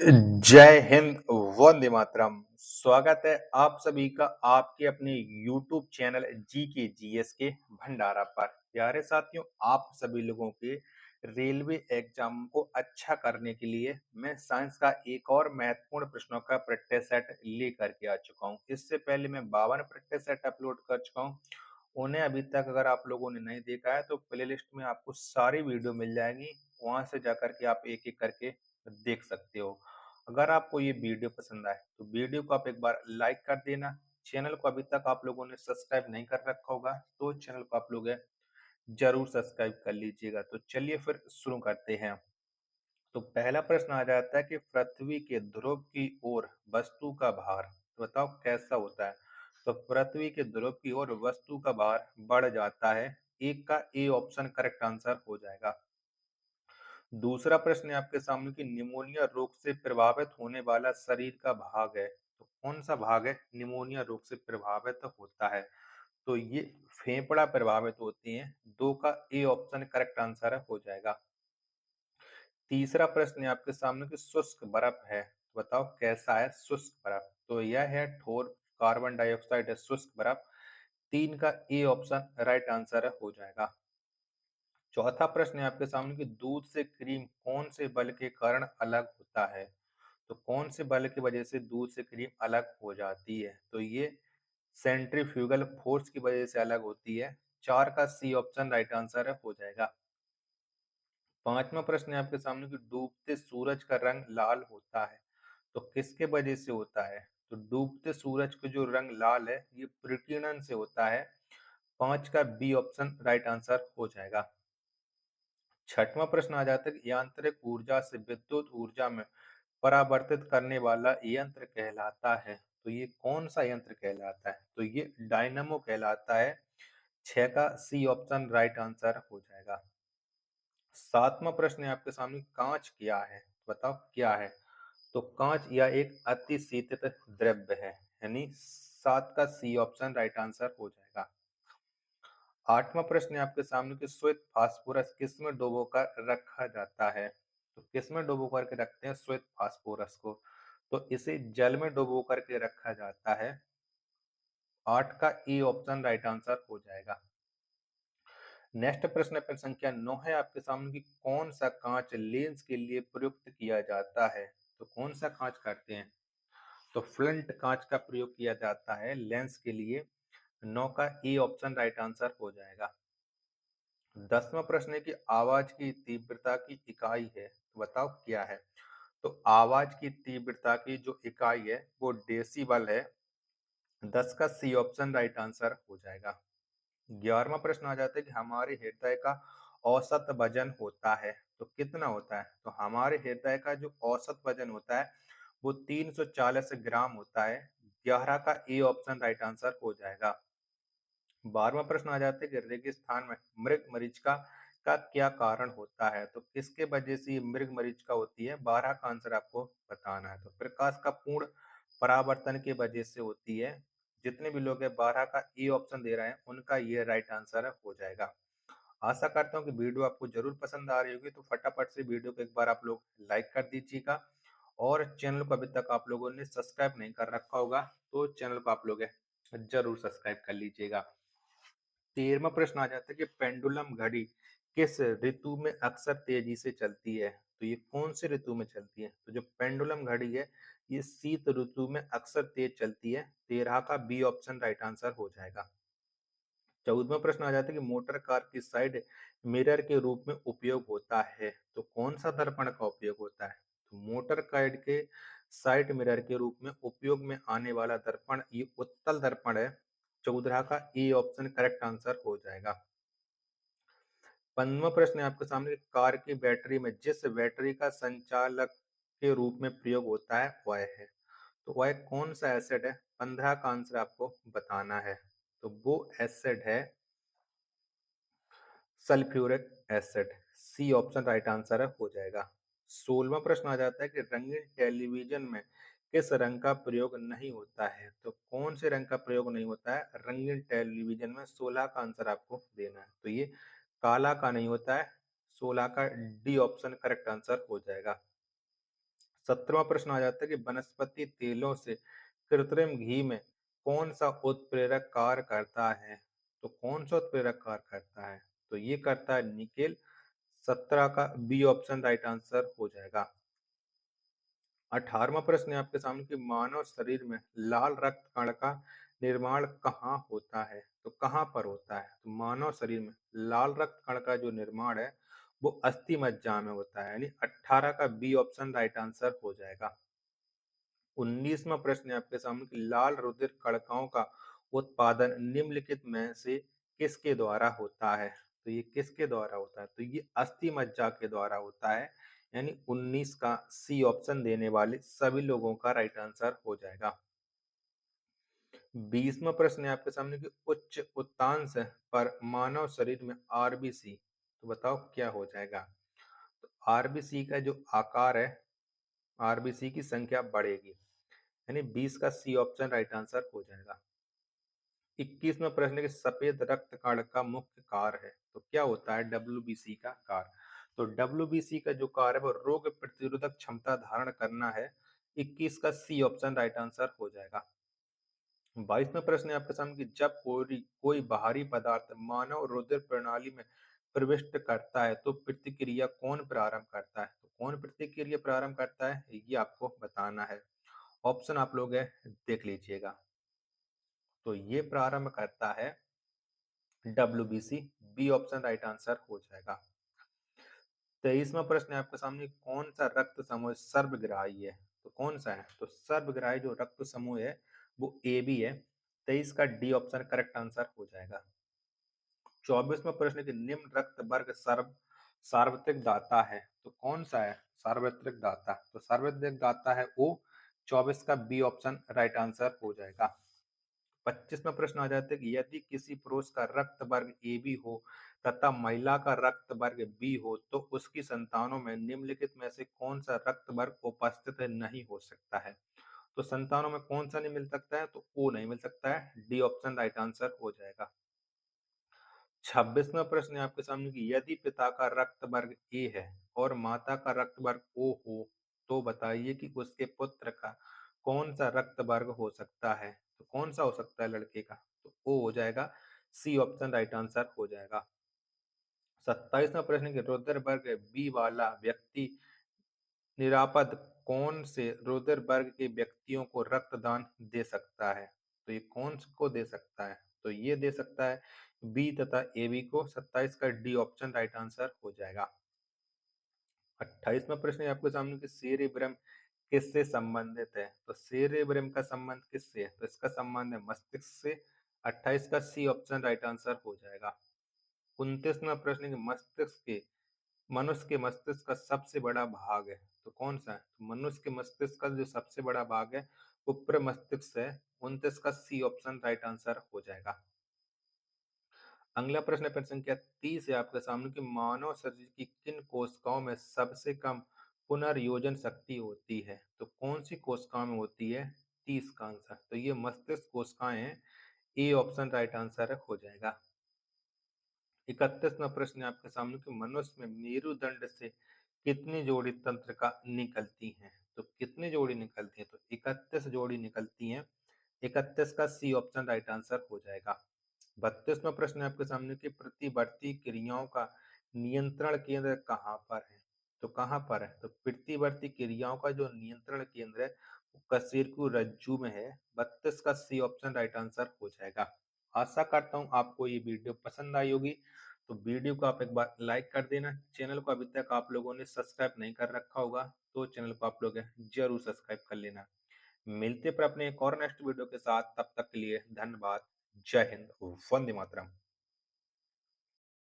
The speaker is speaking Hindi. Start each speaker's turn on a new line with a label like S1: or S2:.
S1: जय हिंद, वंदे मातरम। स्वागत है आप सभी का आपके अपने YouTube चैनल जी के जीएस के भंडारा पर। प्यारे साथियों, आप सभी लोगों के रेलवे एग्जाम को अच्छा करने के लिए मैं साइंस का एक और महत्वपूर्ण प्रश्नों का प्रैक्टिस सेट लेकर के आ चुका हूं। इससे पहले मैं 52 प्रैक्टिस सेट अपलोड कर चुका हूं। उन्हें अभी तक अगर आप लोगों ने नहीं देखा है तो प्लेलिस्ट में आपको सारी वीडियो मिल जाएंगी। वहां से जाकर के आप एक एक करके देख सकते हो। अगर आपको ये वीडियो पसंद आए तो वीडियो को आप एक बार लाइक कर देना। चैनल को अभी तक आप लोगों ने सब्सक्राइब नहीं कर रखा होगा तो चैनल को आप लोग जरूर सब्सक्राइब कर लीजिएगा। तो चलिए फिर शुरू करते हैं। तो पहला प्रश्न आ जाता है कि पृथ्वी के ध्रुव की ओर वस्तु का भार बताओ कैसा होता है। तो पृथ्वी के ध्रुव की ओर वस्तु का भार बढ़ जाता है। एक का ए ऑप्शन करेक्ट आंसर हो जाएगा। दूसरा प्रश्न है आपके सामने कि निमोनिया रोग से प्रभावित होने वाला शरीर का भाग है। तो कौन सा भाग है निमोनिया रोग से प्रभावित होता है। तो ये फेफड़ा प्रभावित होती है। दो का ए ऑप्शन करेक्ट आंसर हो जाएगा। तीसरा प्रश्न है आपके सामने कि शुष्क बर्फ है। बताओ कैसा है शुष्क बर्फ। तो यह है ठोर कार्बन डाइऑक्साइड है शुष्क बर्फ। तीन का ए ऑप्शन राइट आंसर हो जाएगा। चौथा प्रश्न है आपके सामने कि दूध से क्रीम कौन से बल के कारण अलग होता है। तो कौन से बल की वजह से दूध से क्रीम अलग हो जाती है। तो ये सेंट्रीफ्यूगल फोर्स की वजह से अलग होती है। चार का सी ऑप्शन राइट आंसर हो जाएगा। पांचवा प्रश्न है आपके सामने कि डूबते सूरज का रंग लाल होता है। तो किसके वजह से होता है। तो डूबते सूरज का जो रंग लाल है ये प्रकीर्णन से होता है। पांच का बी ऑप्शन राइट आंसर हो जाएगा। छठवां प्रश्न आ जाता है कि यांत्रिक ऊर्जा से विद्युत ऊर्जा में परावर्तित करने वाला यंत्र कहलाता है। तो ये कौन सा यंत्र कहलाता है। तो ये डायनामो कहलाता है। छह का सी ऑप्शन राइट आंसर हो जाएगा। सातवां प्रश्न है आपके सामने कांच क्या है। बताओ क्या है। तो कांच यह एक अति शीतल द्रव्य है। यानी सात का सी ऑप्शन राइट आंसर हो जाएगा। आठवां प्रश्न है आपके सामने कि श्वेत फास्फोरस किस में डुबो कर रखा जाता है। तो किस में डुबो करके रखते हैं श्वेत फास्फोरस को। तो इसे जल में डुबो करके रखा जाता है। आठ का ए ऑप्शन राइट आंसर हो जाएगा। नेक्स्ट प्रश्न पर संख्या 9 है आपके सामने कि कौन सा कांच लेंस के लिए प्रयुक्त किया जाता है। तो कौन सा कांच करते हैं। तो फ्लंट कांच का प्रयोग किया जाता है लेंस के लिए। 9 का ए ऑप्शन राइट आंसर हो जाएगा। 10वां प्रश्न है कि आवाज की तीव्रता की इकाई है। तो बताओ क्या है। तो आवाज की तीव्रता की जो इकाई है वो डेसिबल है। 10 का सी ऑप्शन राइट आंसर हो जाएगा। 11वां प्रश्न आ जाता है कि हमारे हृदय का औसत वजन होता है। तो कितना होता है। तो हमारे हृदय का जो औसत वजन होता है वो 340 ग्राम होता है। 11 का ए ऑप्शन राइट आंसर हो जाएगा। 12वां प्रश्न आ जाता है कि रेगिस्तान में मृग मरीचिका का क्या कारण होता है। तो किसके वजह से ये मृग मरीचिका होती है। 12 का आंसर आपको बताना है। तो प्रकाश का पूर्ण परावर्तन की वजह से होती है। जितने भी लोग हैं 12 का ए ऑप्शन दे रहे हैं उनका ये राइट आंसर हो जाएगा। आशा करता हूँ कि वीडियो आपको जरूर पसंद आ रही होगी। तो फटाफट से वीडियो को एक बार आप लोग लाइक कर दीजिएगा। और चैनल को अभी तक आप लोगों ने सब्सक्राइब नहीं कर रखा होगा तो चैनल को आप लोग जरूर सब्सक्राइब कर लीजिएगा। 13वां प्रश्न आ जाता है कि पेंडुलम घड़ी किस ऋतु में अक्सर तेजी से चलती है। तो ये कौन सी ऋतु में चलती है। तो जो पेंडुलम घड़ी है ये शीत ऋतु में अक्सर तेज चलती है। 13 का बी ऑप्शन राइट आंसर हो जाएगा। 14वां प्रश्न आ जाता है कि मोटर कार की साइड मिरर के रूप में उपयोग होता है। तो कौन सा दर्पण का उपयोग होता है। तो मोटर कार के साइड मिरर के रूप में उपयोग में आने वाला दर्पण ये उत्तल दर्पण है। 14 का ए ऑप्शन करेक्ट आंसर हो जाएगा। 15वां प्रश्न है आपके सामने कि कार की बैटरी में जिस बैटरी का संचालक के रूप में प्रयोग होता है वह है। तो वह कौन सा एसिड है। 15 का आंसर आपको बताना है। तो वो एसिड है sulphuric acid. C option right answer हो जाएगा। 16वां प्रश्न आ जाता है कि रंगीन टेलीविजन में किस रंग का प्रयोग नहीं होता है। तो कौन से रंग का प्रयोग नहीं होता है रंगीन टेलीविजन में। 16 का आंसर आपको देना है। तो ये काला का नहीं होता है। 16 का डी ऑप्शन करेक्ट आंसर हो जाएगा। 17वां प्रश्न आ जाता है कि वनस्पति तेलों से कृत्रिम घी में कौन-सा उत्प्रेरक कार्य करता है? तो कौन-सा उत्प्रेरक कार्य करता है? तो ये करता है निकेल। 17 का बी ऑप्शन राइट आंसर हो जाएगा। 18वां प्रश्न है आपके सामने कि मानव शरीर में लाल रक्त कण का निर्माण कहाँ होता है? तो कहाँ पर होता है? तो मानव शरीर में लाल रक्त कण का जो निर्माण है वो अस्थि मज्जा में होता है, यानी 18 का बी ऑप्शन राइट आंसर हो जाएगा। 19वां प्रश्न है आपके सामने कि लाल रुधिर कणिकाओं का उत्पादन निम्नलिखित में से किसके द्वारा होता है? तो ये किसके द्वारा होता है? तो ये अस्थि मज्जा के द्वारा होता है, यानी 19 का सी ऑप्शन देने वाले सभी लोगों का राइट आंसर हो जाएगा। 20वां प्रश्न है आपके सामने कि उच्च उत्तांश पर मानव शरीर में आरबीसी, तो बताओ क्या हो जाएगा? तो आरबीसी का जो आकार है, आरबीसी की संख्या बढ़ेगी, यानी 20 का सी ऑप्शन राइट आंसर हो जाएगा। 21वां प्रश्न है कि सफेद रक्त कण का मुख्य कार्य है, तो क्या होता है डब्ल्यूबीसी का कार्य? तो डब्ल्यूबीसी का जो कार्य है वो रोग प्रतिरोधक क्षमता धारण करना है। 21 का सी ऑप्शन राइट आंसर हो जाएगा। 22वां प्रश्न है आपके सामने कि जब कोई बाहरी पदार्थ मानव रुधिर प्रणाली में प्रविष्ट करता है तो प्रतिक्रिया कौन प्रारंभ करता है? तो कौन प्रतिक्रिया प्रारंभ करता है ये आपको बताना है। ऑप्शन आप लोग है देख लीजिएगा। तो ये प्रारंभ करता है WBC, B option right answer हो जाएगा। 23वां प्रश्न है आपके सामने कौन सा रक्त समूह सर्वग्राही है? तो कौन सा है? तो सर्वग्राही जो रक्त समूह है वो ए बी है। 23 का डी ऑप्शन करेक्ट आंसर हो जाएगा। 24वां प्रश्न है कि निम्न रक्त वर्ग सार्वत्रिक दाता है, तो कौन सा है सार्वत्रिक दाता? तो सार्वत्रिक दाता है ओ। 24 का बी ऑप्शन राइट आंसर हो जाएगा। 25वां प्रश्न आ जाता है कि यदि किसी पुरुष का रक्त वर्ग ए बी हो तथा महिला का रक्त वर्ग बी हो तो उसकी संतानों में निम्नलिखित में से कौन सा रक्त वर्ग उपस्थित नहीं हो सकता है? तो संतानों में कौन सा नहीं मिल सकता है? तो ओ नहीं मिल सकता है। डी ऑप्शन राइट आंसर हो जाएगा। 26वां प्रश्न है आपके सामने कि यदि पिता का रक्त वर्ग ए है और माता का रक्त वर्ग ओ हो तो बताइए कि उसके पुत्र का कौन सा रक्त वर्ग हो सकता है? तो कौन सा हो सकता है लड़के का? तो ओ हो जाएगा। सी ऑप्शन राइट आंसर हो जाएगा। 27वां प्रश्न कि रुधिर वर्ग बी वाला व्यक्ति निरापद कौन से रुधिर वर्ग के व्यक्तियों को रक्तदान दे सकता है? तो ये कौन को दे सकता है? तो ये दे सकता है बी तथा ए बी को। 27 का डी ऑप्शन राइट आंसर हो जाएगा। 28वां प्रश्न है आपके सामने कि सेरेब्रम किससे संबंधित है? तो सेरेब्रम का संबंध किससे है? तो इसका संबंध है मस्तिष्क से। 28 का सी ऑप्शन राइट आंसर हो जाएगा। 29वां प्रश्न है कि मस्तिष्क के मनुष्य के मस्तिष्क का सबसे बड़ा भाग है, तो कौन सा है? तो मनुष्य के मस्तिष्क का जो सबसे बड़ा भाग है वो प्रमस्तिष्क है। 29 का सी ऑप्शन राइट आंसर हो जाएगा। अगला प्रश्न है प्रश्न संख्या 30 है आपके सामने कि मानव शरीर की किन कोशिकाओं में सबसे कम पुनर्योजन शक्ति होती है? तो कौन सी कोशिकाओं में होती है? 30 का आंसर तो ये मस्तिष्क कोशिकाएं हैं। ए ऑप्शन राइट आंसर हो जाएगा। 31वां प्रश्न है आपके सामने कि मनुष्य में मेरुदंड से कितनी जोड़ी तंत्रिका निकलती हैं? तो कितनी जोड़ी निकलती हैं? तो 31 जोड़ी निकलती हैं। 31 का सी ऑप्शन राइट आंसर हो जाएगा। 32वां प्रश्न है आपके सामने कि प्रतिवर्ती क्रियाओं का नियंत्रण केंद्र कहाँ पर है? तो कहाँ पर है? तो प्रतिवर्ती क्रियाओं का जो नियंत्रण केंद्र है वो कशेरुकी रज्जु में है। 32 का सी ऑप्शन राइट आंसर हो जाएगा। आशा करता हूँ आपको ये वीडियो पसंद आई होगी। तो वीडियो को आप एक बार लाइक कर देना। चैनल को अभी तक आप लोगों ने सब्सक्राइब नहीं कर रखा होगा तो चैनल को आप लोग जरूर सब्सक्राइब कर लेना। मिलते पर अपने एक और नेक्स्ट वीडियो के साथ, तब तक के लिए धन्यवाद। जय हिंद, वंदे मातरम।